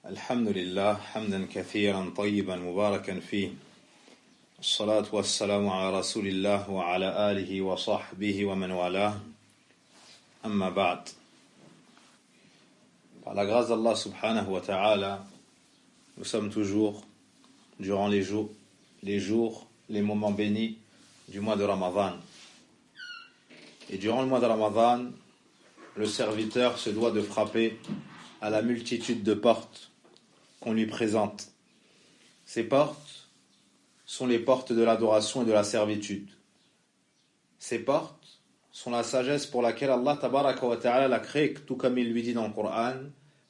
الحمد لله حمدا كثيرا طيبا مباركا فيه الصلاة والسلام على رسول الله وعلى آله وصحبه ومن والاه أما بعد. Par la grâce d'Allah subhanahu wa ta'ala, nous sommes toujours durant les jours, les moments bénis du mois de Ramadan. Et durant le mois de Ramadan, le serviteur se doit de frapper à la multitude de portes qu'on lui présente. Ces portes sont les portes de l'adoration et de la servitude. Ces portes sont la sagesse pour laquelle Allah tabaraka wa ta'ala l'a créé, tout comme il lui dit dans le Coran: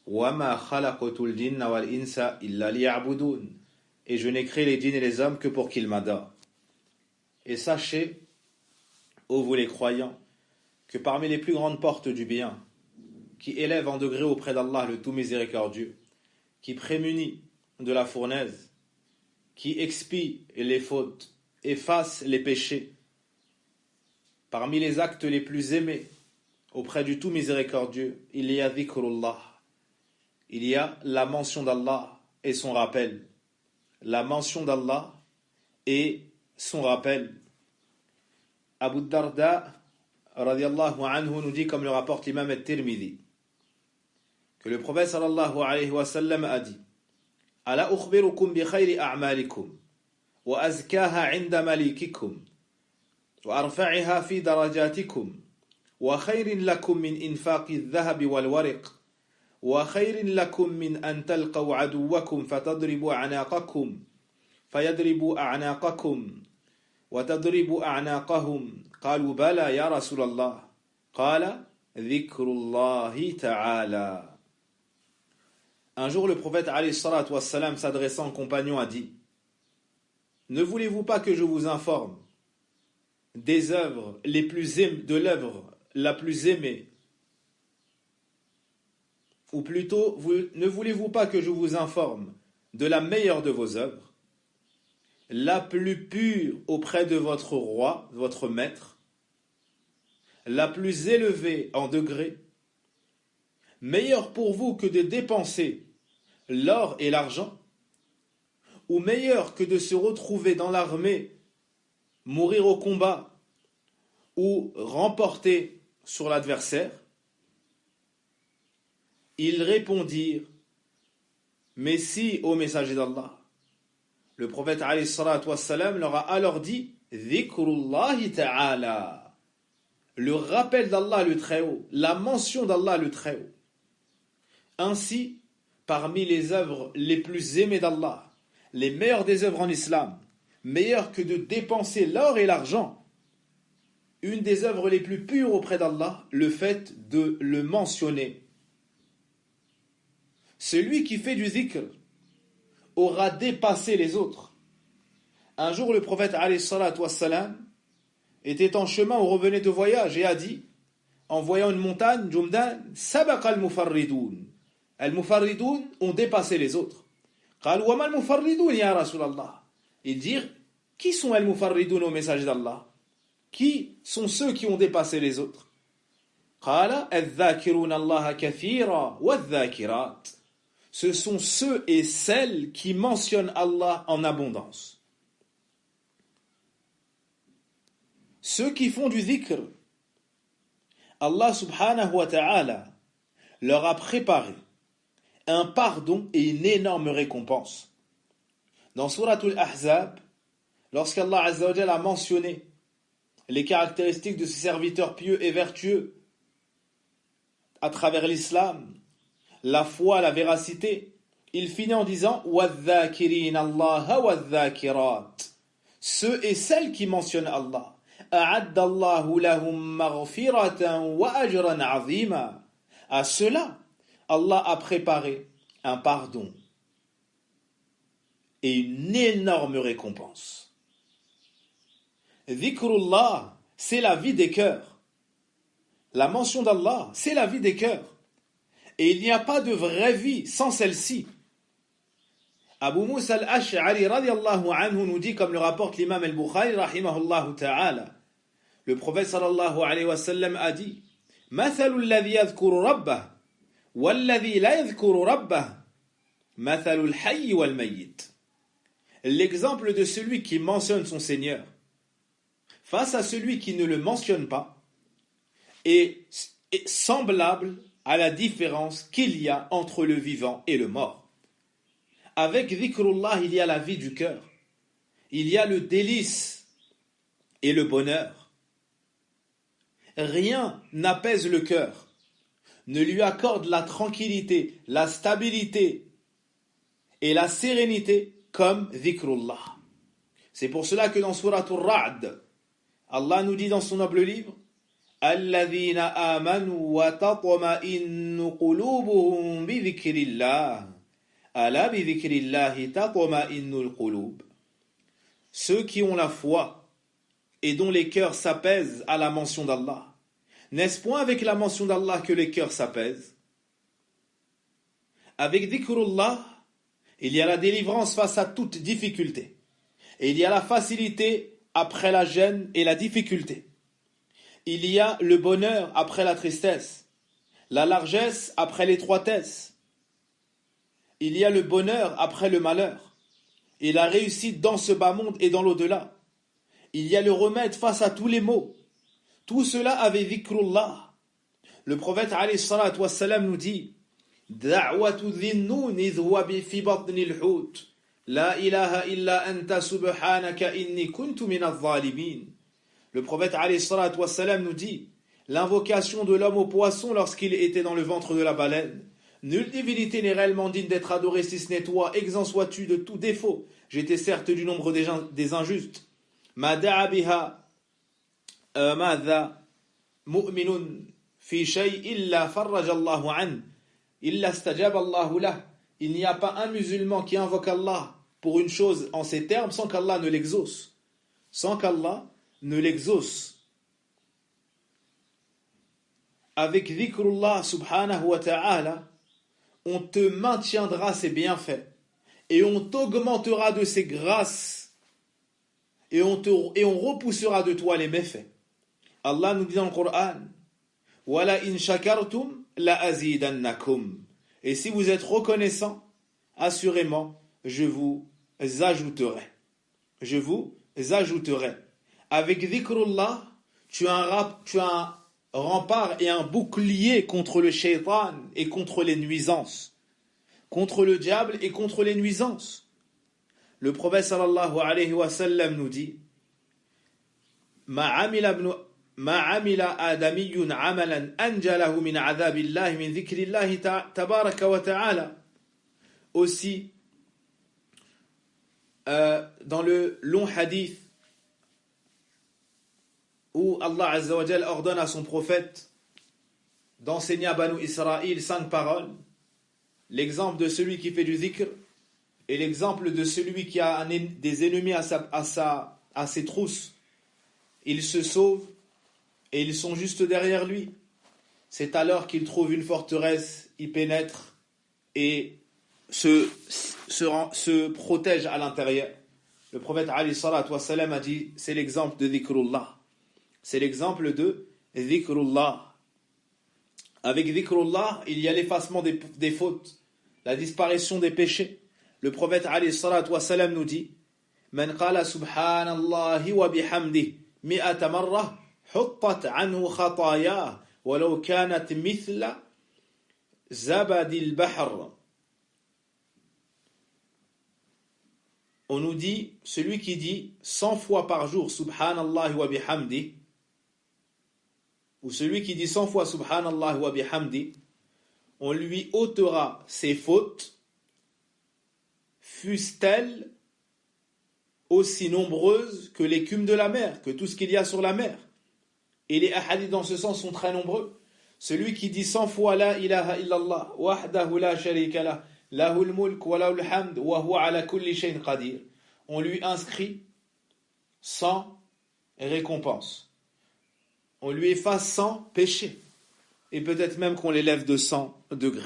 وَمَا خَلَقْتُ الْجِنَّ وَالْإِنسَ إِلَّا لِيَعْبُدُونَ. Et je n'ai créé les djinns et les hommes que pour qu'ils m'adorent. Et sachez, ô vous les croyants, que parmi les plus grandes portes du bien, qui élève en degré auprès d'Allah le tout miséricordieux, qui prémunit de la fournaise, qui expie les fautes, efface les péchés, parmi les actes les plus aimés auprès du tout miséricordieux, il y a dhikrullah, il y a la mention d'Allah et son rappel. La mention d'Allah et son rappel. Abu Darda radiyallahu anhu nous dit, comme le rapporte l'imam al-Tirmidhi, que le prophète sallallahu alayhi wa sallam a dit: Ala ukhbirukum bi khayri a'malikum wa azkaha 'inda malikikum wa arfa'iha fi darajatikum wa khayrin lakum min infaqi adh-dhahabi wal wariq wa khayrin lakum min an talqaw 'aduwwakum fatadribu a'naqakum fayadribu a'naqakum wa tadribu a'naqahum qalu bala ya rasulallah qala dhikrullahi ta'ala. Un jour, le prophète alayhi salatu wassalam, s'adressant aux compagnons, a dit: Ne voulez-vous pas que je vous informe des œuvres les plus de l'œuvre la plus aimée, ou plutôt, ne voulez-vous pas que je vous informe de la meilleure de vos œuvres, la plus pure auprès de votre roi, votre maître, la plus élevée en degré, meilleure pour vous que de dépenser l'or et l'argent, ou meilleure que de se retrouver dans l'armée, mourir au combat, ou remporter sur l'adversaire? Ils répondirent: Mais si, ô messager d'Allah. Le prophète alayhi salatu wassalam leur a alors dit: Dhikrullahi ta'ala, le rappel d'Allah le Très-Haut, la mention d'Allah le Très-Haut. Ainsi, parmi les œuvres les plus aimées d'Allah, les meilleures des œuvres en islam, meilleures que de dépenser l'or et l'argent, une des œuvres les plus pures auprès d'Allah, le fait de le mentionner. Celui qui fait du dhikr aura dépassé les autres. Un jour, le prophète alayhi salatu wassalam était en chemin ou revenait de voyage et a dit, en voyant une montagne, Jumdan, sabaqa al-mufarridoun. Al-mufarridoun ont dépassé les autres. Qal wa ma al-mufarridoun ya Rasulallah. Ils dirent: Qui sont al-mufarridoun au message d'Allah? Qui sont ceux qui ont dépassé les autres? Qala al-dhakirun Allah kathira wa al-dhakirat. Ce sont ceux et celles qui mentionnent Allah en abondance. Ceux qui font du dhikr, Allah subhanahu wa ta'ala leur a préparé un pardon et une énorme récompense. Dans Suratul Ahzab, lorsqu'Allah Azza wa Jalla a mentionné les caractéristiques de ses serviteurs pieux et vertueux à travers l'islam, la foi, la véracité, il finit en disant وَالذَّاكِرِينَ اللَّهَ وَالذَّاكِرَاتِ. Ceux et celles qui mentionnent Allah. أَعَدَّ اللَّهُ لَهُمْ مَغْفِرَةً وَأَجْرًا عَظِيمًا. À cela, Allah a préparé un pardon et une énorme récompense. Dhikrullah, c'est la vie des cœurs. La mention d'Allah, c'est la vie des cœurs. Et il n'y a pas de vraie vie sans celle-ci. Abu Musa al-Ash'ari radiyallahu anhu nous dit, comme le rapporte l'imam al-Bukhari rahimahullahu ta'ala, le prophète sallallahu alayhi wa sallam a dit: Mathalu alladhi yadhkuru rabbah walladhi la yadhkuru rabbah Mathalul hayy wal mayyit. L'exemple de celui qui mentionne son Seigneur face à celui qui ne le mentionne pas est semblable à la différence qu'il y a entre le vivant et le mort. Avec dhikrullah, il y a la vie du cœur. Il y a le délice et le bonheur. Rien n'apaise le cœur, ne lui accorde la tranquillité, la stabilité et la sérénité comme dhikrullah. C'est pour cela que dans Surat Ar-Ra'd, Allah nous dit dans son noble livre الذين آمنوا وتطمئن قلوبهم بذكر الله ألا بذكر الله تطمئن القلوب. Ceux qui ont la foi et dont les cœurs s'apaisent à la mention d'Allah. N'est-ce point avec la mention d'Allah que les cœurs s'apaisent? Avec dhikrullah, il y a la délivrance face à toute difficulté. Et il y a la facilité après la gêne et la difficulté. Il y a le bonheur après la tristesse, la largesse après l'étroitesse. Il y a le bonheur après le malheur, et la réussite dans ce bas monde et dans l'au-delà. Il y a le remède face à tous les maux. Tout cela avec dhikrullah. Le prophète alayhi salatu wassalam nous dit Da'watu dhinnun idh huwa fi batni al-hut. La ilaha illa anta subhanaka inni kuntu min adh-dhalimin. Le prophète alayhi salatu wassalam nous dit l'invocation de l'homme au poisson lorsqu'il était dans le ventre de la baleine. Nulle divinité n'est réellement digne d'être adorée si ce n'est toi, exempt sois-tu de tout défaut. J'étais certes du nombre des injustes. Ma da'a biha madha mu'minun fi shay illa farraj Allahu an illa stajab Allahu lah. Il n'y a pas un musulman qui invoque Allah pour une chose en ces termes sans qu'Allah ne l'exauce. Sans qu'Allah ne l'exauce. Avec dhikrullah subhanahu wa ta'ala, on te maintiendra ses bienfaits et on t'augmentera de ses grâces et on repoussera de toi les méfaits. Allah nous dit dans le Coran Wala in shakartum la azidannakum. Et si vous êtes reconnaissant, assurément, je vous ajouterai. Je vous ajouterai. Avec dhikrullah, tu as un rempart et un bouclier contre le shaitan et contre les nuisances. Contre le diable et contre les nuisances. Le prophète sallallahu alayhi wa sallam nous dit Ma amila adamiyyun amalan anjalahu min adhabillahi min dhikrillahi tabaraka wa ta'ala. Aussi, dans le long hadith où Allah Azza wa Jal ordonne à son prophète d'enseigner à Banu Israël 5 paroles, l'exemple de celui qui fait du dhikr et l'exemple de celui qui a des ennemis à ses trousses, il se sauve et ils sont juste derrière lui. C'est alors qu'il trouve une forteresse, y pénètre et se protège à l'intérieur. Le prophète alayhi salatu wassalam a dit c'est l'exemple de dhikrullah. C'est l'exemple de dhikrullah. Avec dhikrullah, il y a l'effacement des fautes, la disparition des péchés. Le prophète alayhi salatu wassalam nous dit Man qala subhanallahi wa bihamdihi mi'ata marra huttat anhu khatayah walau kanat mithla zabadil bahr. On nous dit celui qui dit 100 fois par jour subhanallahi wa bihamdihi, ou celui qui dit 100 fois subhanallah wa bihamdi, on lui ôtera ses fautes, fussent-elles aussi nombreuses que l'écume de la mer, que tout ce qu'il y a sur la mer. Et les hadiths dans ce sens sont très nombreux. Celui qui dit 100 fois la ilaha illallah, wahdahu la sharika lah, lahul mulk wa lahul hamd, wa huwa ala kulli shay'in qadir, on lui inscrit 100 récompenses. On lui efface 100 péchés. Et peut-être même qu'on l'élève de 100 degrés.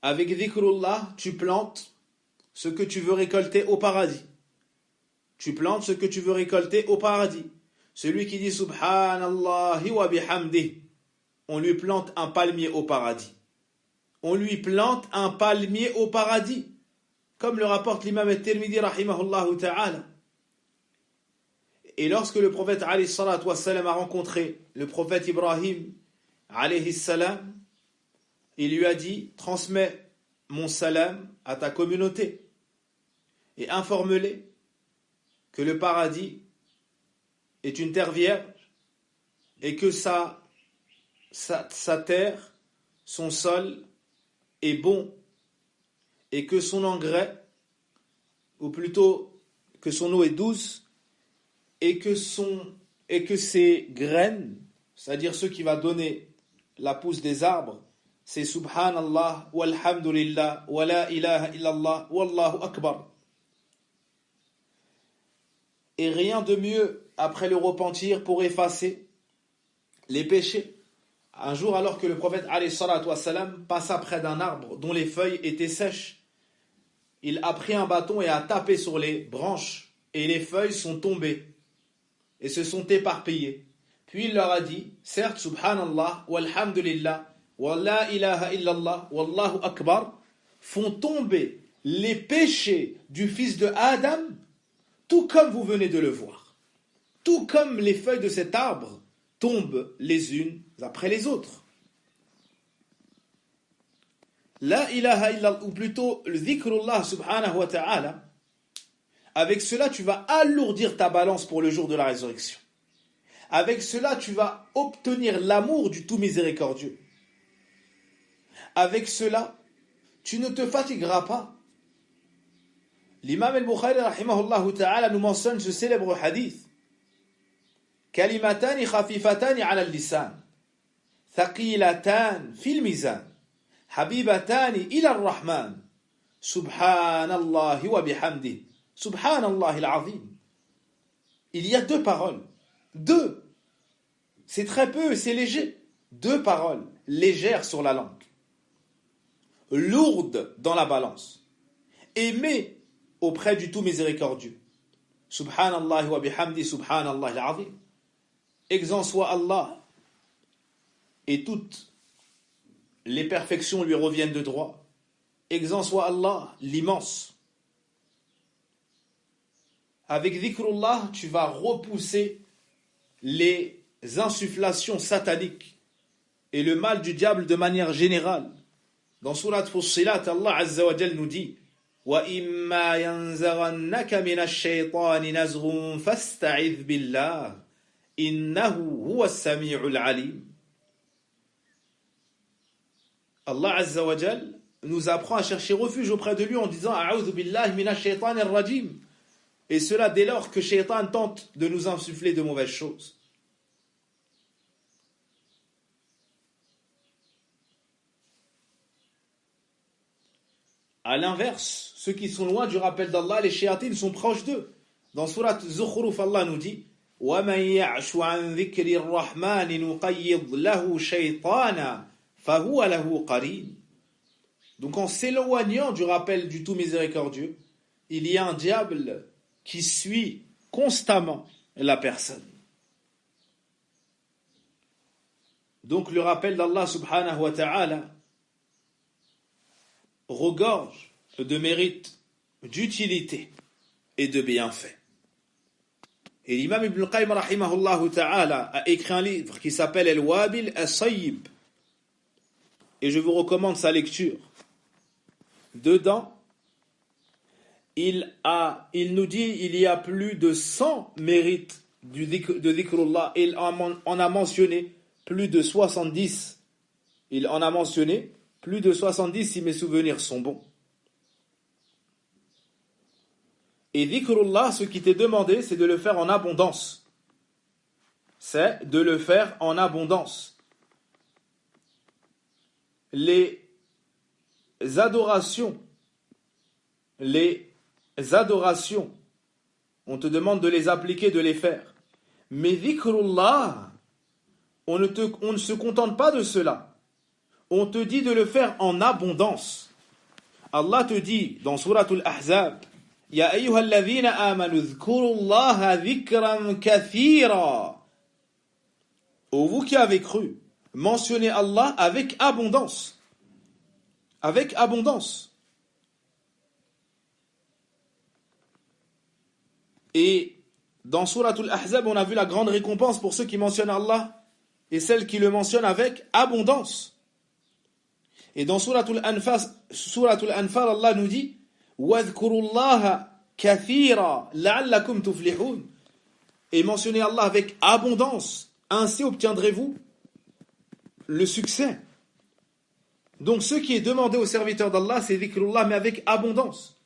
Avec dhikrullah, tu plantes ce que tu veux récolter au paradis. Tu plantes ce que tu veux récolter au paradis. Celui qui dit subhanallahi wa bihamdihi, on lui plante un palmier au paradis. on lui plante un palmier au paradis, comme le rapporte l'imam al-Tirmidhi rahimahullah ta'ala. Et lorsque le prophète alayhi salatu wassalam a rencontré le prophète Ibrahim alayhi salam, il lui a dit: transmets mon salam à ta communauté et informe-les que le paradis est une terre vierge et que sa terre, son sol est bon et que son engrais, ou plutôt que son eau est douce et que ses graines, c'est-à-dire ce qui va donner la pousse des arbres, c'est Subhanallah, walhamdulillah, wa la ilaha illallah, wallahu akbar. Et rien de mieux après le repentir pour effacer les péchés. Un jour, alors que le prophète alayhi salatu wassalam passa près d'un arbre dont les feuilles étaient sèches, il a pris un bâton et a tapé sur les branches, et les feuilles sont tombées et se sont éparpillées. Puis il leur a dit: certes, Subhanallah, walhamdulillah, wa la ilaha illallah, wallahu akbar font tomber les péchés du fils de Adam, tout comme vous venez de le voir. Tout comme les feuilles de cet arbre tombent les unes après les autres. La ilaha illallah, ou plutôt le dhikrullah subhanahu wa ta'ala, avec cela tu vas alourdir ta balance pour le jour de la résurrection. Avec cela tu vas obtenir l'amour du tout miséricordieux. Avec cela tu ne te fatigueras pas. L'imam al-Bukhari rahimahullah ta'ala nous mentionne ce célèbre hadith: Kalimatani khafifatani ala al-lisan, thaqilatan fil mizan, habibatani ila ar-Rahman, subhanallahi wa bihamdi, subhanallahi al-azim. Il y a deux paroles. Deux. C'est très peu, c'est léger. Deux paroles légères sur la langue, lourdes dans la balance, aimées auprès du tout miséricordieux. Subhanallah wa bihamdi, subhanallah al-azim. Exempt soit Allah, et toutes les perfections lui reviennent de droit. Exempt soit Allah, l'immense. Avec dhikrullah, tu vas repousser les insufflations sataniques et le mal du diable de manière générale. Dans Surat Fussilat, Allah Azza wa Jal nous dit: وَإِمَّا يَنزَغَنَّكَ مِنَ الشَّيْطَانِ نَزْغٌ فَاسْتَعِذْ بِاللَّهِ إِنَّهُ هُوَ السَّمِيعُ الْعَلِيمُ. Allah Azza wa Jal nous apprend à chercher refuge auprès de lui en disant: A'udhu billahi minash shaytanir rajim. Et cela dès lors que Shaitan tente de nous insuffler de mauvaises choses. À l'inverse, ceux qui sont loin du rappel d'Allah, les shayatines sont proches d'eux. Dans Surat Zukhruf, Allah nous dit: وَمَنْ يَعْشُ عَنْ ذِكْرِ الرَّحْمَنِ نُقَيِّضْ لَهُ شَيْطَانًا فَهُوَ لَهُ قَرِينٌ. Donc en s'éloignant du rappel du tout miséricordieux, il y a un diable qui suit constamment la personne. Donc le rappel d'Allah subhanahu wa ta'ala regorge de mérite, d'utilité et de bienfaits. Et l'imam Ibn al-Qayyim rahimahullah ta'ala a écrit un livre qui s'appelle Al-Wabil As-Sayyib, et je vous recommande sa lecture. Dedans, il nous dit il y a plus de 100 mérites de dhikrullah. Il en a mentionné plus de 70. Il en a mentionné plus de 70 si mes souvenirs sont bons. Et dhikrullah, ce qui t'est demandé, c'est de le faire en abondance. C'est de le faire en abondance. Les adorations, on te demande de les appliquer, de les faire. Mais dhikrullah, on ne se contente pas de cela. On te dit de le faire en abondance. Allah te dit dans Suratul Ahzab: Ya ayyuhalladhina amanu dhkurullaha dhikran kathira. Ô vous qui avez cru, mentionnez Allah avec abondance. avec abondance. Et dans Suratul Ahzab, on a vu la grande récompense pour ceux qui mentionnent Allah et celles qui le mentionnent avec abondance. Et dans Suratul Anfal, Allah nous dit وَاذْكُرُوا كَثِيرًا لَعَلَّكُمْ تُفْلِحُونَ. Et mentionnez Allah avec abondance, ainsi obtiendrez-vous le succès. Donc ce qui est demandé aux serviteurs d'Allah, c'est dhikrullah, mais avec abondance.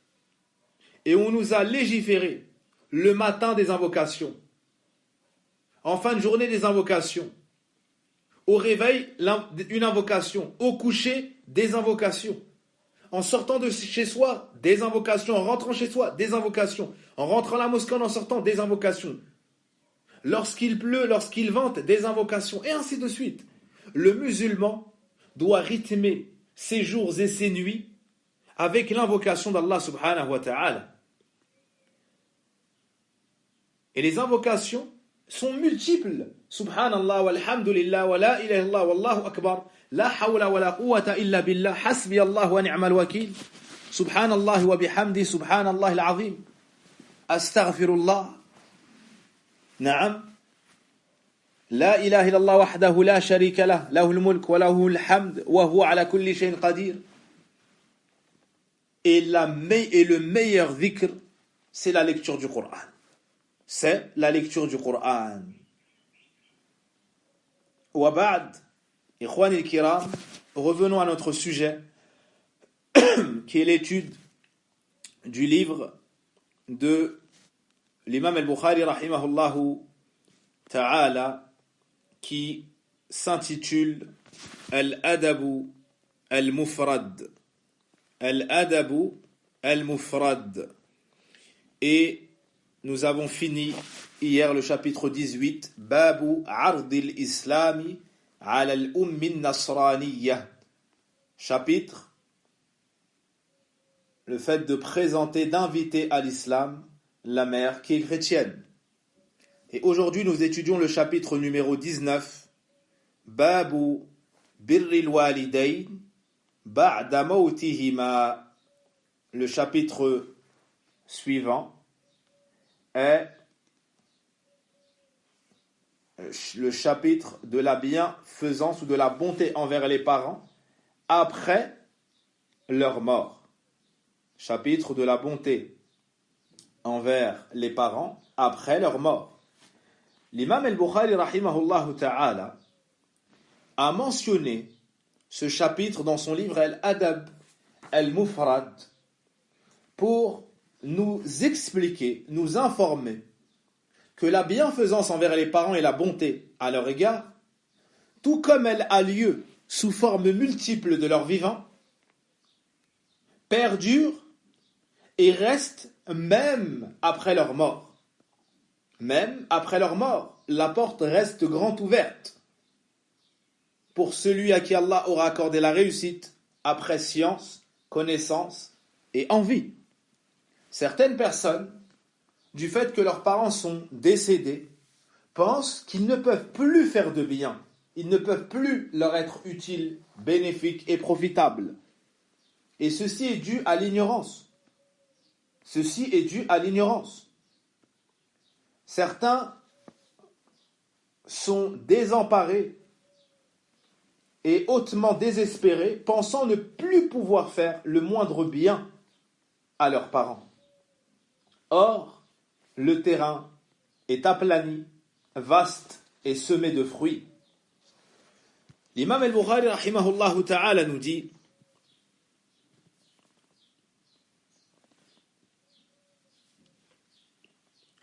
Et on nous a légiféré le matin des invocations, en fin de journée des invocations, au réveil une invocation, au coucher des invocations, en sortant de chez soi des invocations, en rentrant chez soi des invocations, en rentrant à la mosquée, en sortant des invocations, lorsqu'il pleut, lorsqu'il vente, des invocations, et ainsi de suite. Le musulman doit rythmer ses jours et ses nuits avec l'invocation d'Allah subhanahu wa ta'ala. Et les invocations sont multiples. Subhanallah, walhamdulillah, wa la ilaha illallah, wallahu akbar, la hawla wa la quwwata illa billah, hasbi Allah wa ni'mal wakil, subhanallah wa bihamdi, subhanallah al-azim, astaghfirullah, na'am, la ilaha illallah wahdahu la sharika lah, lahul mulk wa lahul hamd, wa huwa ala kulli shay'in qadir. Et le meilleur dhikr, c'est la lecture du Coran. C'est la lecture du Coran. Wa ba'd, ikhwani al-kiram, revenons à notre sujet, qui est l'étude du livre de l'imam al-Bukhari, rahimahullahu ta'ala, qui s'intitule Al-Adabu al-Mufrad. Al-Adabu al-Mufrad. Et nous avons fini hier le chapitre 18, Babu Ardil Islami ala al-Ummi Nasraniyya. Chapitre, le fait de présenter, d'inviter à l'islam la mère qui est chrétienne. Et aujourd'hui, nous étudions le chapitre numéro 19, Babu Birril Walidayn Ba'da Mawtihima. Le chapitre suivant est le chapitre de la bienfaisance ou de la bonté envers les parents après leur mort. Chapitre de la bonté envers les parents après leur mort. L'imam al-Bukhari, rahimahullah ta'ala, a mentionné ce chapitre dans son livre Al-Adab al-Mufrad pour nous expliquer, nous informer que la bienfaisance envers les parents et la bonté à leur égard, tout comme elle a lieu sous formes multiples de leur vivant, perdure et reste même après leur mort. Même après leur mort, la porte reste grande ouverte pour celui à qui Allah aura accordé la réussite après science, connaissance et envie. Certaines personnes, du fait que leurs parents sont décédés, pensent qu'ils ne peuvent plus faire de bien. Ils ne peuvent plus leur être utiles, bénéfiques et profitables. Et ceci est dû à l'ignorance. Ceci est dû à l'ignorance. Certains sont désemparés et hautement désespérés, pensant ne plus pouvoir faire le moindre bien à leurs parents. Or, le terrain est aplani, vaste et semé de fruits. L'imam al-Bukhari, rahimahullah ta'ala, nous dit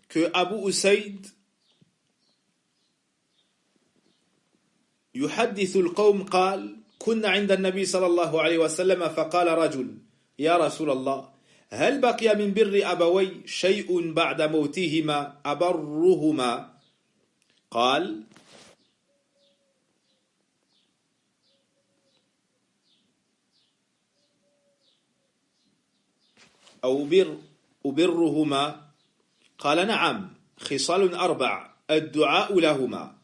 que Abu Usayd يحدث القوم قال كنا عند النبي صلى الله عليه وسلم فقال رجل يا رسول الله هل بقي من بر أبوي شيء بعد موتهما أبرهما قال أو أبرهما قال نعم خصال 4 الدعاء لهما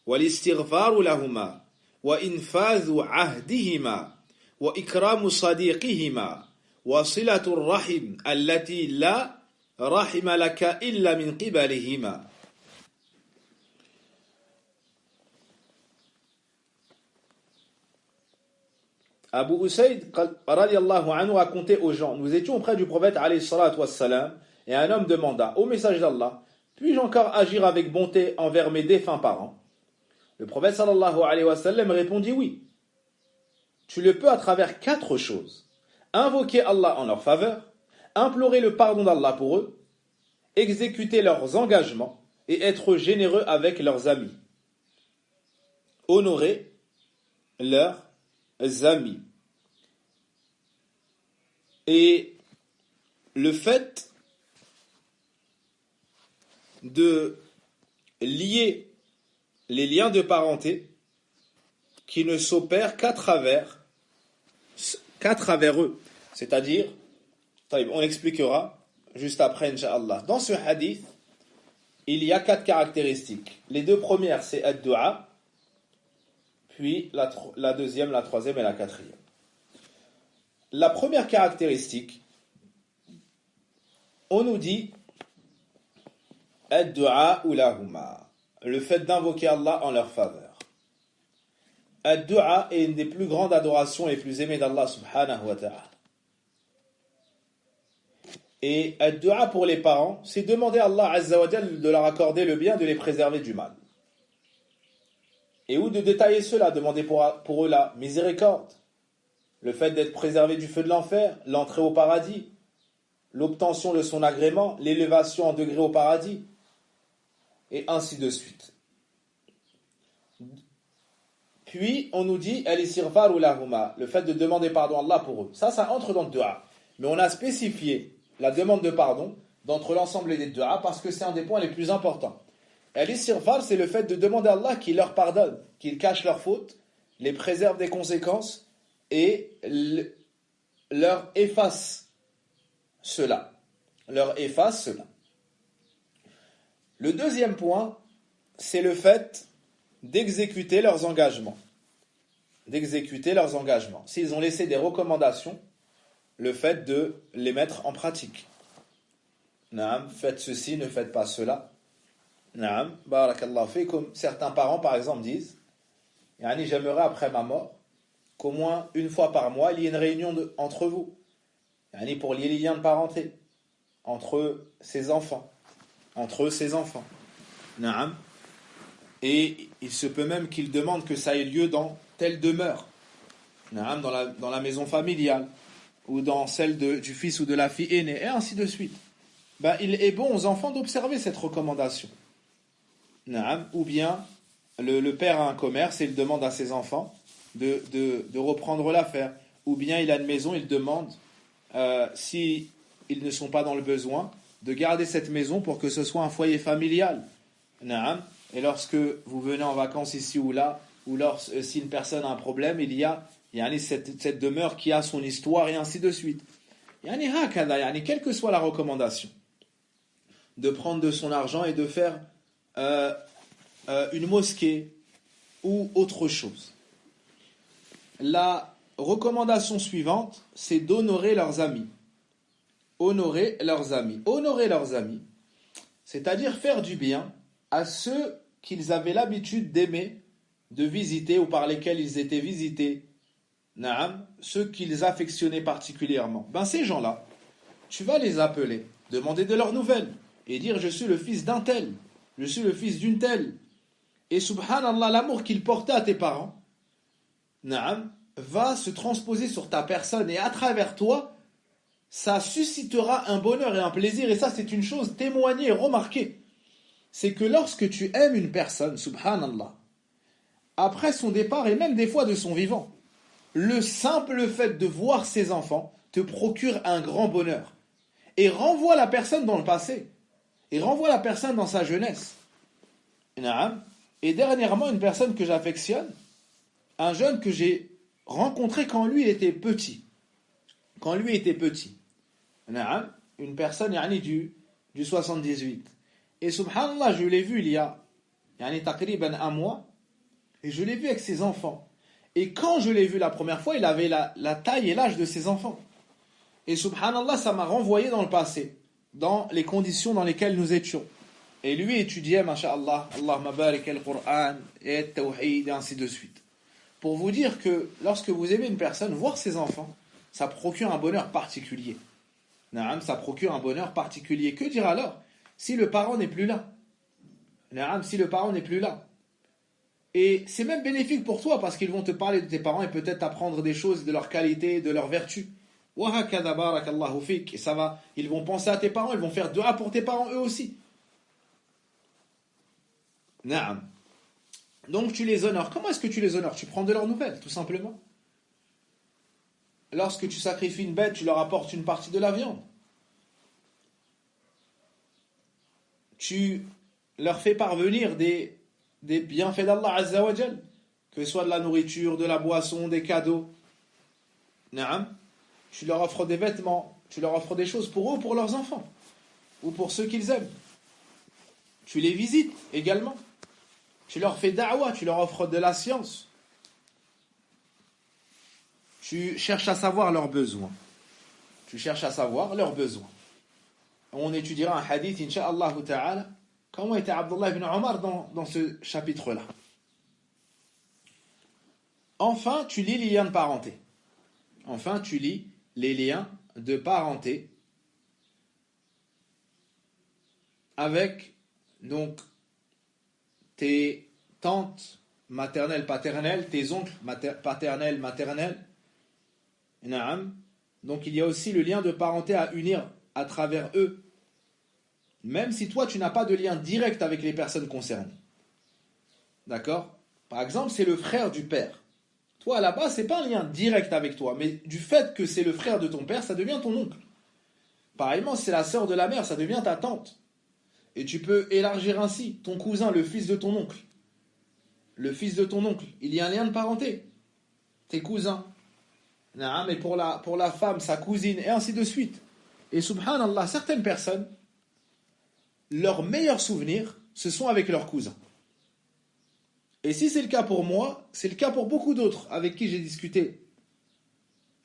والاستغفار لهما وإنفاذ عهدهما وإكرام صديقهما وصلة الرحم التي لا رحم لك إلا من قبلهما. Abu Usaid radiallahu anhu racontait aux gens, nous étions auprès du prophète alayhi salatu wassalam, et un homme demanda, ô message d'Allah, puis-je encore agir avec bonté envers mes défunts parents? Le prophète sallallahu alayhi wa sallam répondit oui. Tu le peux à travers 4 choses. Invoquer Allah en leur faveur, implorer le pardon d'Allah pour eux, exécuter leurs engagements et être généreux avec leurs amis. Honorer leurs amis. Et le fait de lier les liens de parenté qui ne s'opèrent qu'à travers eux. C'est-à-dire, on expliquera juste après, Inch'Allah. Dans ce hadith, il y a 4 caractéristiques. Les 2 premières, c'est ad-du'a, puis la deuxième, la troisième et la quatrième. La première caractéristique, on nous dit ad-du'a ou lahuma, le fait d'invoquer Allah en leur faveur. Ad-du'a est une des plus grandes adorations et les plus aimées d'Allah subhanahu wa ta'ala. Et ad-du'a pour les parents, c'est demander à Allah azza wa jal de leur accorder le bien, de les préserver du mal. Et ou de détailler cela, demander pour eux la miséricorde, le fait d'être préservé du feu de l'enfer, l'entrée au paradis, l'obtention de son agrément, l'élévation en degré au paradis, et ainsi de suite. Puis, on nous dit al-istighfar ou lahuma, le fait de demander pardon à Allah pour eux. Ça entre dans le dua. Mais on a spécifié la demande de pardon d'entre l'ensemble des dua parce que c'est un des points les plus importants. Al-istighfar, c'est le fait de demander à Allah qu'il leur pardonne, qu'il cache leurs fautes, les préserve des conséquences et leur efface cela. Le deuxième point, c'est le fait d'exécuter leurs engagements. S'ils ont laissé des recommandations, le fait de les mettre en pratique. Naam, faites ceci, ne faites pas cela. Naam, barakallahu fikum. Certains parents, par exemple, disent Yani, j'aimerais après ma mort qu'au moins une fois par mois, il y ait une réunion entre vous. Yani, pour lier les liens de parenté entre ses enfants. Naam. Et il se peut même qu'il demande que ça ait lieu dans telle demeure, dans la maison familiale, ou dans celle du fils ou de la fille aînée, et ainsi de suite. Il est bon aux enfants d'observer cette recommandation. Ou bien, le père a un commerce et il demande à ses enfants de reprendre l'affaire. Ou bien il a une maison, il demande, si ils ne sont pas dans le besoin, de garder cette maison pour que ce soit un foyer familial. Et lorsque vous venez en vacances ici ou là, ou si une personne a un problème, il y a cette demeure qui a son histoire et ainsi de suite. Quelle que soit la recommandation, de prendre de son argent et de faire une mosquée ou autre chose. La recommandation suivante, c'est d'honorer leurs amis. Honorer leurs amis, c'est-à-dire faire du bien à ceux qu'ils avaient l'habitude d'aimer, de visiter ou par lesquels ils étaient visités, ceux qu'ils affectionnaient particulièrement. Ces gens-là, tu vas les appeler, demander de leurs nouvelles et dire je suis le fils d'un tel, je suis le fils d'une telle. Et subhanallah, l'amour qu'ils portaient à tes parents, va se transposer sur ta personne et à travers toi, ça suscitera un bonheur et un plaisir. Et ça, c'est une chose témoignée et remarquée. C'est que lorsque tu aimes une personne, subhanallah, après son départ et même des fois de son vivant, le simple fait de voir ses enfants te procure un grand bonheur. Et renvoie la personne dans le passé. Et renvoie la personne dans sa jeunesse. Et dernièrement, une personne que j'affectionne, un jeune que j'ai rencontré quand lui était petit. Une personne du 78. Et subhanallah, je l'ai vu il y a taqriban un mois, et je l'ai vu avec ses enfants. Et quand je l'ai vu la première fois, il avait la taille et l'âge de ses enfants. Et subhanallah, ça m'a renvoyé dans le passé, dans les conditions dans lesquelles nous étions. Et lui étudiait, masha'Allah, Allahumma barik al-Qur'an, et al-Tawhid, et ainsi de suite. Pour vous dire que lorsque vous aimez une personne, voir ses enfants, ça procure un bonheur particulier. Naam, ça procure un bonheur particulier. Que dire alors si le parent n'est plus là? Naam, si le parent n'est plus là. Et c'est même bénéfique pour toi parce qu'ils vont te parler de tes parents et peut-être t'apprendre des choses de leur qualité, de leur vertu. Wahakada barakallahu fik. Et ça va, ils vont penser à tes parents, ils vont faire dua pour tes parents eux aussi. Naam. Donc tu les honores. Comment est-ce que tu les honores? Tu prends de leurs nouvelles, tout simplement. Lorsque tu sacrifies une bête, tu leur apportes une partie de la viande. Tu leur fais parvenir des bienfaits d'Allah Azza wa Jal, que ce soit de la nourriture, de la boisson, des cadeaux. Naam. Tu leur offres des vêtements, tu leur offres des choses pour eux ou pour leurs enfants, ou pour ceux qu'ils aiment. Tu les visites également. Tu leur fais da'wa, tu leur offres de la science. Tu cherches à savoir leurs besoins. Tu cherches à savoir leurs besoins. On étudiera un hadith, incha'Allah ta'ala, comment était Abdullah ibn Omar dans ce chapitre-là. Enfin, tu lis les liens de parenté. Enfin, tu lis les liens de parenté avec donc tes tantes maternelles, paternelles, tes oncles paternels, maternels. Naam. Donc il y a aussi le lien de parenté à unir à travers eux, même si toi tu n'as pas de lien direct avec les personnes concernées. D'accord? Par exemple, c'est le frère du père. Toi là-bas, c'est pas un lien direct avec toi, mais du fait que c'est le frère de ton père, ça devient ton oncle. Pareillement, c'est la sœur de la mère, ça devient ta tante. Et tu peux élargir ainsi ton cousin, le fils de ton oncle. Le fils de ton oncle, il y a un lien de parenté. Tes cousins. Mais pour la femme, sa cousine, et ainsi de suite. Et subhanallah, certaines personnes, leurs meilleurs souvenirs, ce sont avec leurs cousins. Et si c'est le cas pour moi, c'est le cas pour beaucoup d'autres avec qui j'ai discuté.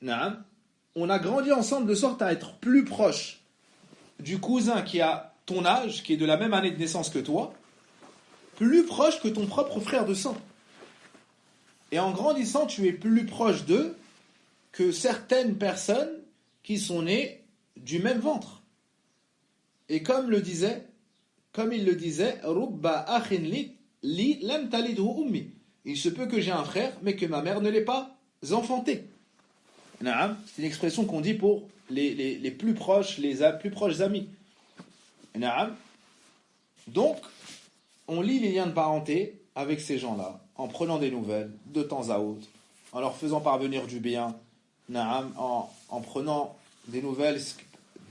On a grandi ensemble de sorte à être plus proche du cousin qui a ton âge, qui est de la même année de naissance que toi, plus proche que ton propre frère de sang. Et en grandissant, tu es plus proche d'eux que certaines personnes qui sont nées du même ventre. Et comme il le disait, Rubba akhin li lam talidhu ummi. Il se peut que j'ai un frère, mais que ma mère ne l'ait pas enfanté. C'est une expression qu'on dit pour les plus proches, les plus proches amis. Donc, on lie les liens de parenté avec ces gens-là, en prenant des nouvelles de temps à autre, en leur faisant parvenir du bien, en prenant des nouvelles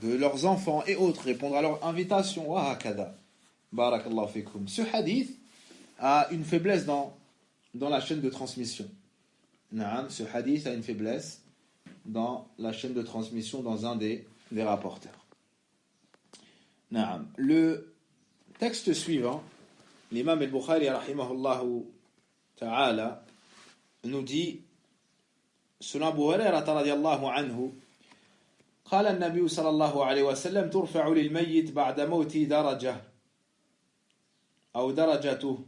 de leurs enfants et autres, répondre à leurs invitations. Wa hakada. Barakallahu fikum. Ce hadith a une faiblesse dans la chaîne de transmission. Ce hadith a une faiblesse dans la chaîne de transmission dans un des rapporteurs. Le texte suivant, l'imam al-Bukhari rahimahullahu ta'ala nous dit, selon Abu Hurairah radiyallahu anhu, قال النبي صلى الله عليه وسلم ترفع للميت بعد موته درجة أو درجته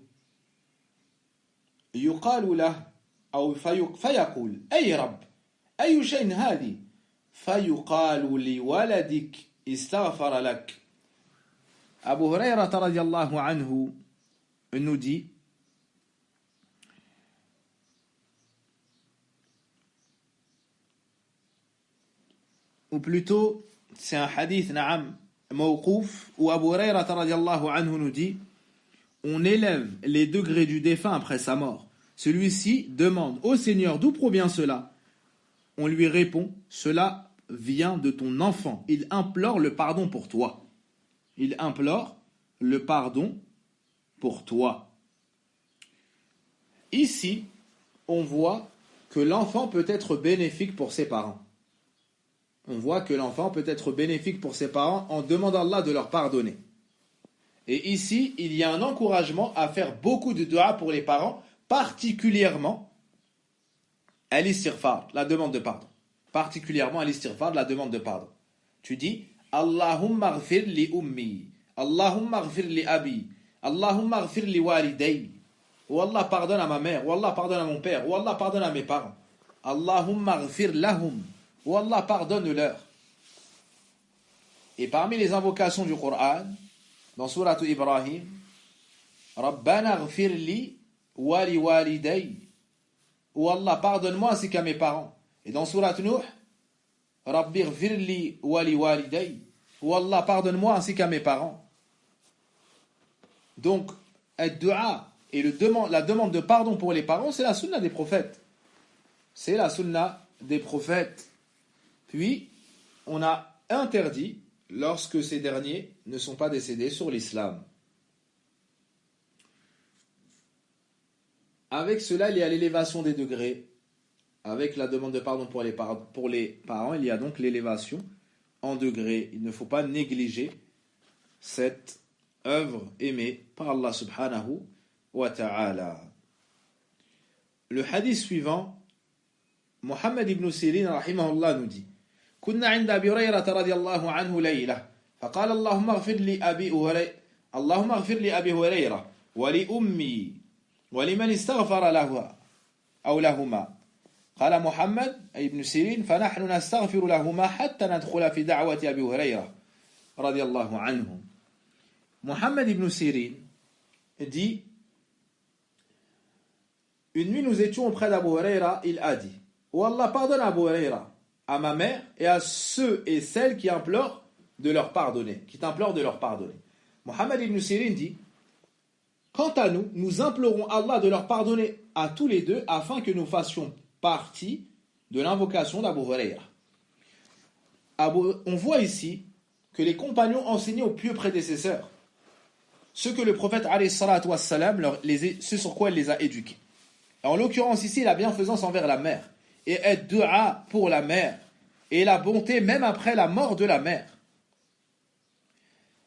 يقال له أو فيقول أي رب أي شيء هذه فيقال لولدك استغفر لك. Abu Hurairah radiyallahu anhu nous dit, ou plutôt c'est un hadith mawqouf où Abu Hurairah radiyallahu anhu nous dit, on élève les degrés du défunt après sa mort. Celui-ci demande au Seigneur d'où provient cela. On lui répond, cela vient de ton enfant. Il implore le pardon pour toi. Il implore le pardon pour toi. Ici, on voit que l'enfant peut être bénéfique pour ses parents. On voit que l'enfant peut être bénéfique pour ses parents en demandant à Allah de leur pardonner. Et ici, il y a un encouragement à faire beaucoup de dua pour les parents, particulièrement al-istighfar, la demande de pardon. Particulièrement al-istighfar, la demande de pardon. Tu dis Allahumma ghfir li ummi, Allahumma ghfir li abi, Allahumma ghfir li waliday. Ou Allah pardonne à ma mère, ou Allah pardonne à mon père, ou Allah pardonne à mes parents. Allahumma ghfir lahum, ou Allah pardonne-leur. Et parmi les invocations du Coran, dans Sourate Ibrahim, Rabbana ghfir li wa li waliday. Ou Allah pardonne-moi ainsi qu'à mes parents. Et dans Sourate Nuh, Rabbi ghfir li wa li waliday. Ou Allah pardonne-moi ainsi qu'à mes parents. Donc, ad-du'a et la demande de pardon pour les parents, c'est la sunna des prophètes. C'est la sunna des prophètes. Puis, on a interdit lorsque ces derniers ne sont pas décédés sur l'islam. Avec cela, il y a l'élévation des degrés. Avec la demande de pardon pour les parents, il y a donc l'élévation en degrés. Il ne faut pas négliger cette œuvre aimée par Allah subhanahu wa ta'ala. Le hadith suivant, Muhammad ibn Sirin rahimahullah nous dit كنا عند أبي هريرة رضي الله عنه ليلة فقال اللهم اغفر لي أبي هريرة ولأمي ولمن استغفر له أو لهما قال محمد أي ابن سيرين فنحن نستغفر لهما حتى ندخل في دعوة أبي هريرة رضي الله عنه. Muhammad ibn Sirin dit une nuit nous étions auprès d'Abu Huraira, il a dit oh Allah pardonne à Abu Huraira, à ma mère et à ceux et celles qui implorent de leur pardonner, qui t'implorent de leur pardonner. Muhammad ibn Sirin dit quant à nous, nous implorons Allah de leur pardonner à tous les deux afin que nous fassions partie de l'invocation d'Abu Huraira. On voit ici que les compagnons enseignaient aux pieux prédécesseurs ce que le prophète alayhi salatu wassalam ce sur quoi il les a éduqués. En l'occurrence ici, la bienfaisance envers la mère et être dua pour la mère et la bonté même après la mort de la mère.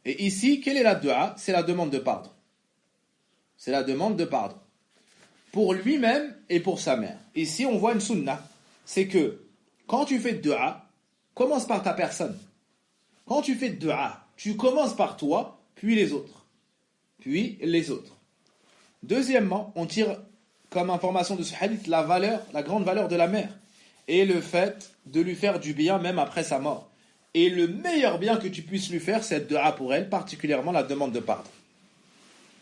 Et ici, quelle est la dua? C'est la demande de pardon. C'est la demande de pardon pour lui-même et pour sa mère. Ici, on voit une sunna, c'est que quand tu fais dua, commence par ta personne. Quand tu fais dua, tu commences par toi, puis les autres. Puis les autres. Deuxièmement, on tire comme information de ce hadith la grande valeur de la mère et le fait de lui faire du bien même après sa mort. Et le meilleur bien que tu puisses lui faire, c'est être dua pour elle, particulièrement la demande de pardon.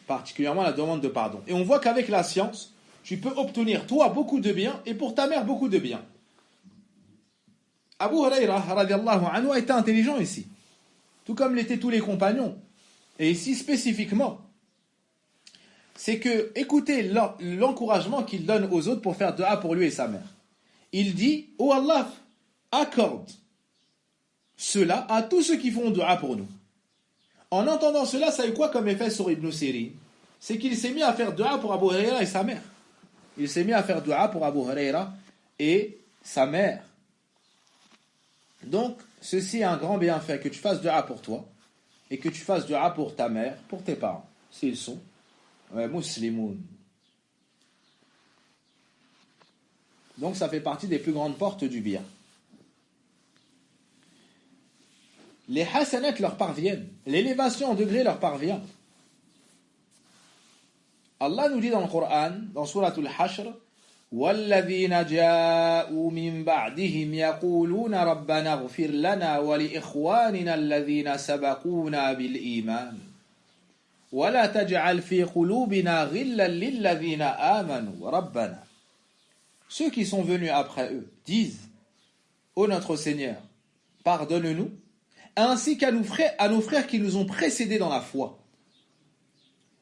Particulièrement la demande de pardon. Et on voit qu'avec la science, tu peux obtenir toi beaucoup de bien et pour ta mère beaucoup de bien. Abu Huraira radiyallahu anhu a été intelligent ici, tout comme l'étaient tous les compagnons. Et ici spécifiquement, c'est que, écoutez l'encouragement qu'il donne aux autres pour faire dua pour lui et sa mère. Il dit, oh Allah, accorde cela à tous ceux qui font dua pour nous. En entendant cela, ça a eu quoi comme effet sur Ibn Sirin? C'est qu'il s'est mis à faire dua pour Abu Huraira et sa mère. Il s'est mis à faire dua pour Abu Huraira et sa mère. Donc, ceci est un grand bienfait, que tu fasses dua pour toi et que tu fasses dua pour ta mère, pour tes parents, s'ils sont musulmans. Donc ça fait partie des plus grandes portes du bien. Les hasanat leur parviennent, l'élévation en degré leur parvient. Allah nous dit dans le Coran, dans Sourate Al-Hashr, وَالَّذِينَ جَاءُوا مِن بَعْدِهِمْ يَقُولُونَ رَبَّنَا اغْفِرْ لَنَا وَلِإِخْوَانِنَا الَّذِينَ سَبَقُونَا بِالْإِيمَانِ وَلَا تَجْعَلْ فِي قُلُوبِنَا غِلًّا لِلَّذِينَ آمَنُوا رَبَّنَا. Ceux qui sont venus après eux disent, ô notre Seigneur, pardonne-nous, ainsi qu'à nos frères qui nous ont précédés dans la foi.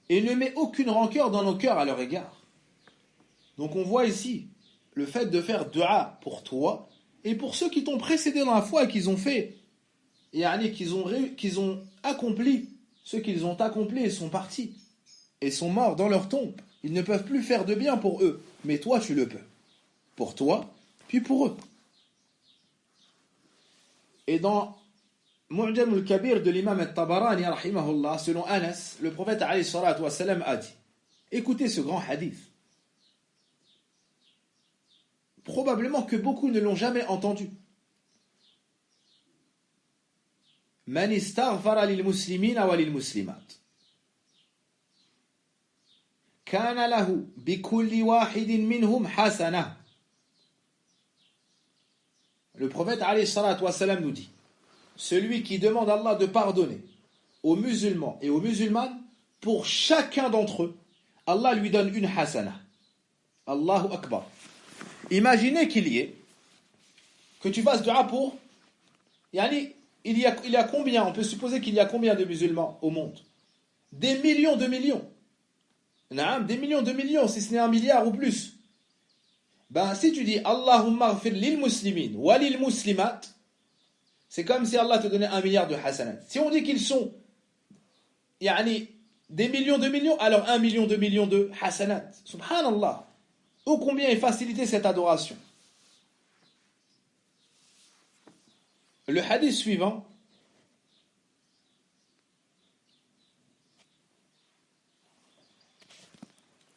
Et ne mets aucune rancœur dans nos cœurs à leur égard. Donc on voit ici le fait de faire dua pour toi et pour ceux qui t'ont précédé dans la foi et qu'ils ont fait, qu'ils ont accompli ce qu'ils ont accompli et sont partis et sont morts dans leur tombe. Ils ne peuvent plus faire de bien pour eux, mais toi tu le peux. Pour toi, puis pour eux. Et dans Mu'jam al-Kabir de l'imam al-Tabarani, rahimahullah, selon Anas, le prophète alayhi salatu wa salam a dit, écoutez ce grand hadith. probablement que beaucoup ne l'ont jamais entendu. Man istaghfara lil muslimina wa lil muslimat. Kana lahu bi kulli wahidin minhum hasana. Le prophète alayhi salatu wa salam nous dit, celui qui demande à Allah de pardonner aux musulmans et aux musulmanes, pour chacun d'entre eux, Allah lui donne une hasana. Allahu Akbar. Imaginez qu'il y ait, que tu fasses dua pour, il y a combien, on peut supposer qu'il y a combien de musulmans au monde? Des millions de millions. Des millions de millions, si ce n'est 1 milliard ou plus. Si tu dis Allahumma ghfir lil muslimin wa lil muslimat, c'est comme si Allah te donnait 1 milliard de hasanat. Si on dit qu'ils sont des millions de millions, alors 1 million de millions de hasanat. Subhanallah. Ô combien est facilité cette adoration. Le hadith suivant.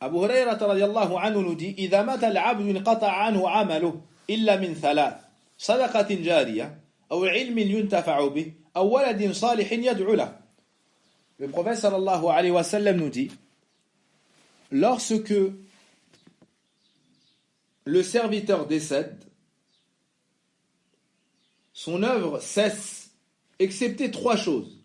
Abu Hurayrah radiyallahu anhu nous dit إذا مات العبد انقطع عنه عمله إلا من 3 صدقة جارية أو علم ينتفع به أو ولد صالح يدعو له. Le prophète sallallahu alayhi wa sallam nous dit, lorsque le serviteur décède, son œuvre cesse, excepté 3 choses.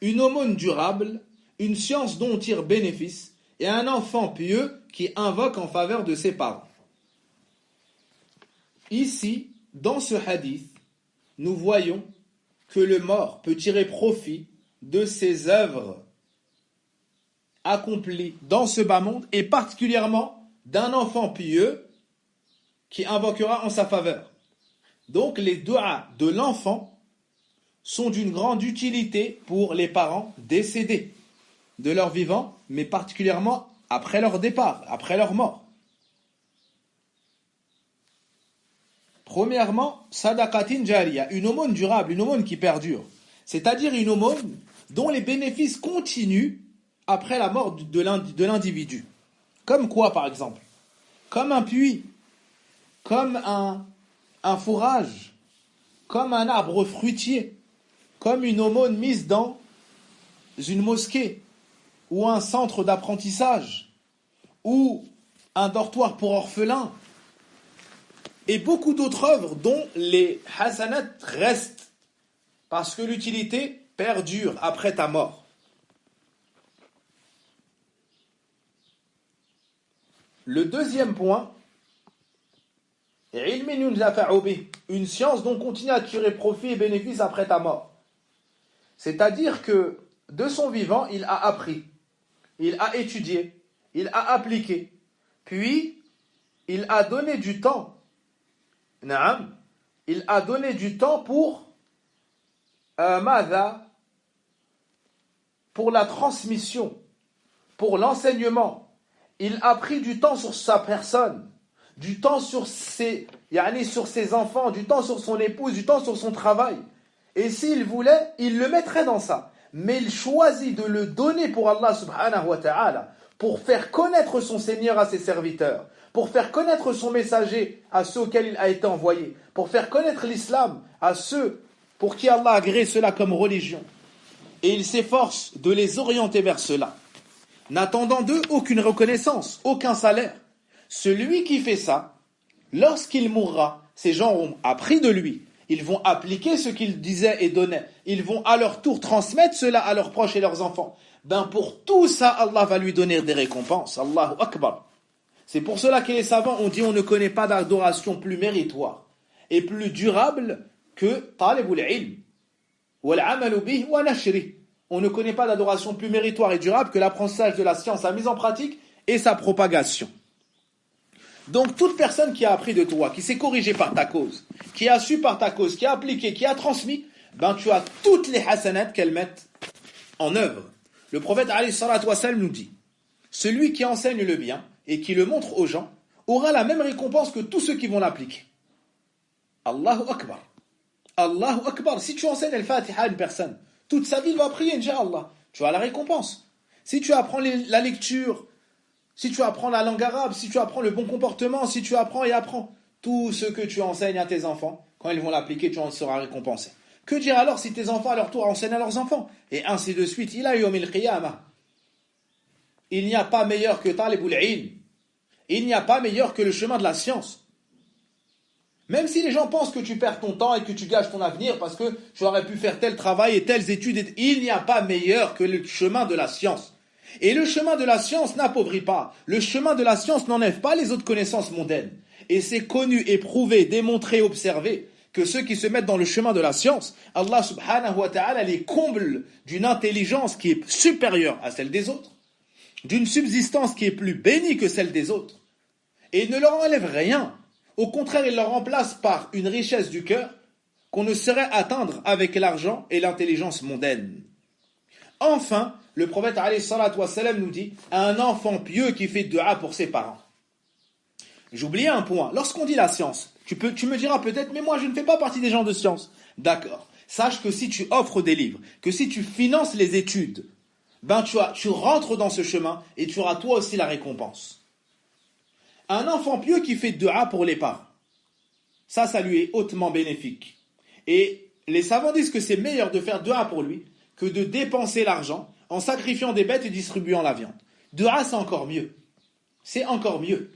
Une aumône durable, une science dont on tire bénéfice, et un enfant pieux qui invoque en faveur de ses parents. Ici, dans ce hadith, nous voyons que le mort peut tirer profit de ses œuvres accomplies dans ce bas monde, et particulièrement d'un enfant pieux qui invoquera en sa faveur. Donc les doigts de l'enfant sont d'une grande utilité pour les parents décédés de leur vivant, mais particulièrement après leur départ, après leur mort. Premièrement, sadaqatin jariya, une aumône durable, une aumône qui perdure. C'est-à-dire une aumône dont les bénéfices continuent après la mort de l'individu. Comme quoi, par exemple? Comme un puits, comme un fourrage, comme un arbre fruitier, comme une aumône mise dans une mosquée, ou un centre d'apprentissage, ou un dortoir pour orphelins, et beaucoup d'autres œuvres dont les hasanat restent, parce que l'utilité perdure après ta mort. Le deuxième point, une science dont continue à tirer profit et bénéfice après ta mort. C'est-à-dire que de son vivant, il a appris, il a étudié, il a appliqué, puis il a donné du temps. Il a donné du temps pour pour la transmission, pour l'enseignement. Il a pris du temps sur sa personne, du temps sur ses enfants, du temps sur son épouse, du temps sur son travail. Et s'il voulait, il le mettrait dans ça. Mais il choisit de le donner pour Allah subhanahu wa ta'ala, pour faire connaître son Seigneur à ses serviteurs, pour faire connaître son messager à ceux auxquels il a été envoyé, pour faire connaître l'islam à ceux pour qui Allah a agréé cela comme religion. Et il s'efforce de les orienter vers cela, n'attendant d'eux aucune reconnaissance, aucun salaire. Celui qui fait ça, lorsqu'il mourra, ces gens ont appris de lui, ils vont appliquer ce qu'il disait et donnait, ils vont à leur tour transmettre cela à leurs proches et leurs enfants. Pour tout ça, Allah va lui donner des récompenses. Allahu Akbar. C'est pour cela que les savants ont dit on ne connaît pas d'adoration plus méritoire et plus durable que talibul ilm wal amalu bih wa nashrih. On ne connaît pas d'adoration plus méritoire et durable que l'apprentissage de la science, sa mise en pratique et sa propagation. Donc toute personne qui a appris de toi, qui s'est corrigée par ta cause, qui a su par ta cause, qui a appliqué, qui a transmis, tu as toutes les hasanats qu'elle met en œuvre. Le prophète alayhi salatu wa sallam nous dit, celui qui enseigne le bien et qui le montre aux gens aura la même récompense que tous ceux qui vont l'appliquer. Allahu Akbar. Allahu Akbar. Si tu enseignes al-Fatiha à une personne, toute sa vie il va prier, Inch'Allah. Tu as la récompense. Si tu apprends la lecture, si tu apprends la langue arabe, si tu apprends le bon comportement, si tu apprends et apprends, Tout ce que tu enseignes à tes enfants, quand ils vont l'appliquer, tu en seras récompensé. Que dire alors si tes enfants à leur tour enseignent à leurs enfants? Et ainsi de suite. Il n'y a pas meilleur que talibul ilm. Il n'y a pas meilleur que le chemin de la science. Même si les gens pensent que tu perds ton temps et que tu gâches ton avenir parce que tu aurais pu faire tel travail et telles études, il n'y a pas meilleur que le chemin de la science. Et le chemin de la science n'appauvrit pas. Le chemin de la science n'enlève pas les autres connaissances mondaines. Et c'est connu, éprouvé, démontré, observé que ceux qui se mettent dans le chemin de la science, Allah subhanahu wa ta'ala les comble d'une intelligence qui est supérieure à celle des autres, d'une subsistance qui est plus bénie que celle des autres. Et il ne leur enlève rien. Au contraire, il leur remplace par une richesse du cœur qu'on ne saurait atteindre avec l'argent et l'intelligence mondaine. Enfin, le prophète alayhi salatu wassalam nous dit un enfant pieux qui fait dua pour ses parents. J'oubliais un point. Lorsqu'on dit la science, tu me diras peut-être, mais moi je ne fais pas partie des gens de science. D'accord. Sache que si tu offres des livres, que si tu finances les études, tu rentres dans ce chemin et tu auras toi aussi la récompense. Un enfant pieux qui fait dua pour les parents, ça lui est hautement bénéfique. Et les savants disent que c'est meilleur de faire dua pour lui que de dépenser l'argent en sacrifiant des bêtes et distribuant la viande. Dua, c'est encore mieux. C'est encore mieux.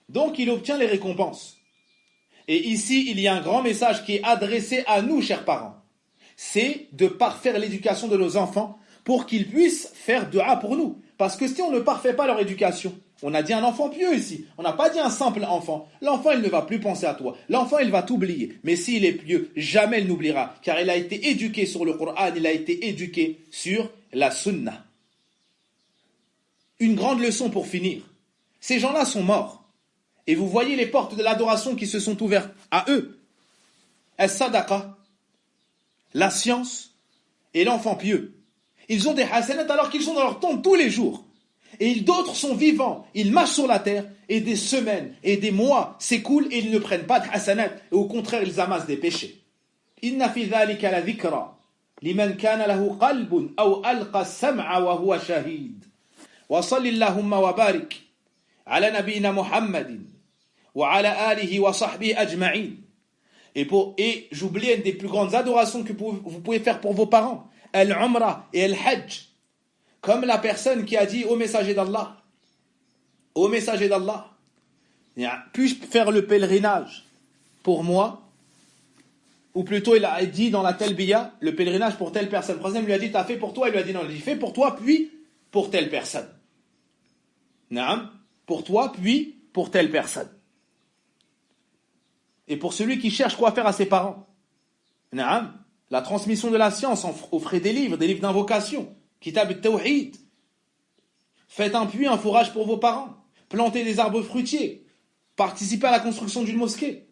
Donc il obtient les récompenses. Et ici, il y a un grand message qui est adressé à nous, chers parents. C'est de parfaire l'éducation de nos enfants pour qu'ils puissent faire dua pour nous. Parce que si on ne parfait pas leur éducation, on a dit un enfant pieux ici, on n'a pas dit un simple enfant. L'enfant, il ne va plus penser à toi. L'enfant, il va t'oublier. Mais s'il est pieux, jamais il n'oubliera. Car il a été éduqué sur le Coran, il a été éduqué sur la Sunna. Une grande leçon pour finir. Ces gens-là sont morts. Et vous voyez les portes de l'adoration qui se sont ouvertes à eux. As-sadaqa, la science et l'enfant pieux. Ils ont des hasanat alors qu'ils sont dans leur tombe tous les jours. Et d'autres sont vivants, ils marchent sur la terre et des semaines et des mois s'écoulent et ils ne prennent pas de hasanat. Et au contraire, ils amassent des péchés. Inna fi dhalika la dhikra liman kana lahu qalbun aw alqa as-sam'a wa huwa shahid. Wa salli Allahumma wa barik ala nabiyyina Muhammadin wa ala alihi wa sahbihi ajma'in. Et j'oublie une des plus grandes adorations que vous pouvez faire pour vos parents, al-umrah et al-hajj. Comme la personne qui a dit au messager d'Allah, puis-je faire le pèlerinage pour moi? Ou plutôt il a dit dans la talbiya, le pèlerinage pour telle personne. Le prophète lui a dit, t'as fait pour toi? Il lui a dit non, il a dit fais pour toi, puis pour telle personne. Naam, pour toi, puis pour telle personne. Et pour celui qui cherche quoi faire à ses parents. Naam, la transmission de la science, offrez des livres d'invocation. Kitab al-Tawhid. Faites un puits, un fourrage pour vos parents. Plantez des arbres fruitiers. Participez à la construction d'une mosquée.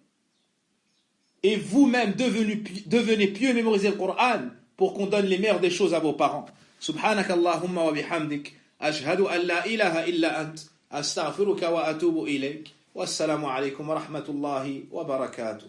Et vous-même devenez pieux, mémorisez le Coran pour qu'on donne les meilleures des choses à vos parents. Subhanakallahumma wa bihamdik. Ashhadu an la ilaha illa ant. Astaghfiruka wa atubu ilayk. Wassalamu alaykum wa rahmatullahi wa barakatuh.